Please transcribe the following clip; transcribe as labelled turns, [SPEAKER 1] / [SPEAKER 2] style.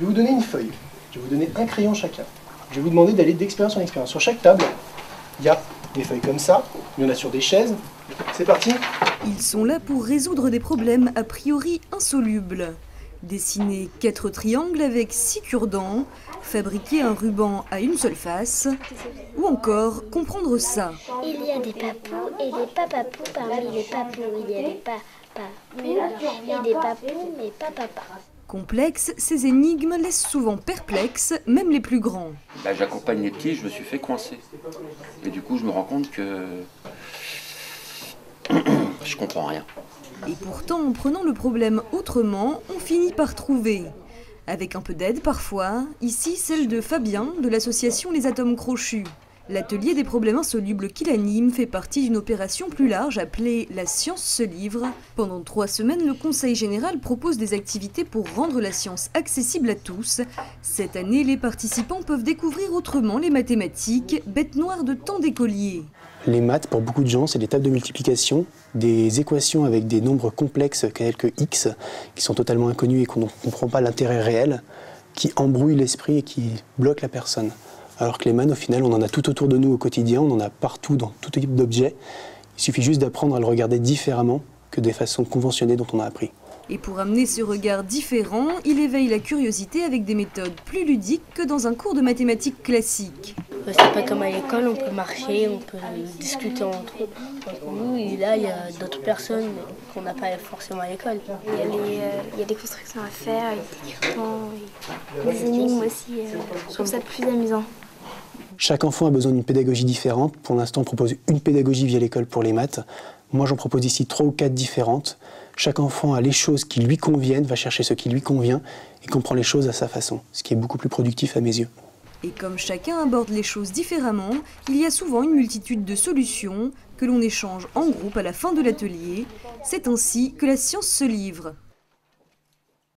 [SPEAKER 1] vais vous donner une feuille, je vais vous donner un crayon chacun. Je vais vous demander d'aller d'expérience en expérience. Sur chaque table, il y a des feuilles comme ça, il y en a sur des chaises. C'est parti.
[SPEAKER 2] Ils sont là pour résoudre des problèmes a priori insolubles. Dessiner 4 triangles avec 6 cure-dents, fabriquer un ruban à une seule face, ou encore comprendre ça.
[SPEAKER 3] Il y a des papous et des papapous. Parmi les papous, il y a des papapous et des papous, mais pas papa.
[SPEAKER 2] Complexes, ces énigmes laissent souvent perplexes, même les plus grands.
[SPEAKER 4] J'accompagne les petits, je me suis fait coincer. Et du coup, je me rends compte que je comprends rien.
[SPEAKER 2] Et pourtant, en prenant le problème autrement, on finit par trouver. Avec un peu d'aide parfois, ici celle de Fabien de l'association Les Atomes Crochus. L'atelier des problèmes insolubles qu'il anime fait partie d'une opération plus large appelée « La science se livre ». Pendant 3 semaines, le Conseil général propose des activités pour rendre la science accessible à tous. Cette année, les participants peuvent découvrir autrement les mathématiques, bête noire de tant d'écoliers.
[SPEAKER 5] Les maths, pour beaucoup de gens, c'est des tables de multiplication, des équations avec des nombres complexes tels que x, qui sont totalement inconnus et qu'on ne comprend pas l'intérêt réel, qui embrouillent l'esprit et qui bloquent la personne. Alors que les maths, au final, on en a tout autour de nous au quotidien, on en a partout dans tout type d'objets. Il suffit juste d'apprendre à le regarder différemment que des façons conventionnées dont on a appris.
[SPEAKER 2] Et pour amener ce regard différent, il éveille la curiosité avec des méthodes plus ludiques que dans un cours de mathématiques classique.
[SPEAKER 6] C'est pas comme à l'école, on peut marcher, on peut discuter entre nous. Et là, il y a d'autres personnes qu'on n'a pas forcément à l'école.
[SPEAKER 3] Il y a des constructions à faire, des cure-dents, des énigmes aussi. Je trouve ça plus amusant.
[SPEAKER 5] Chaque enfant a besoin d'une pédagogie différente. Pour l'instant, on propose une pédagogie via l'école pour les maths. Moi, j'en propose ici 3 ou 4 différentes. Chaque enfant a les choses qui lui conviennent, va chercher ce qui lui convient et comprend les choses à sa façon, ce qui est beaucoup plus productif à mes yeux.
[SPEAKER 2] Et comme chacun aborde les choses différemment, il y a souvent une multitude de solutions que l'on échange en groupe à la fin de l'atelier. C'est ainsi que la science se livre.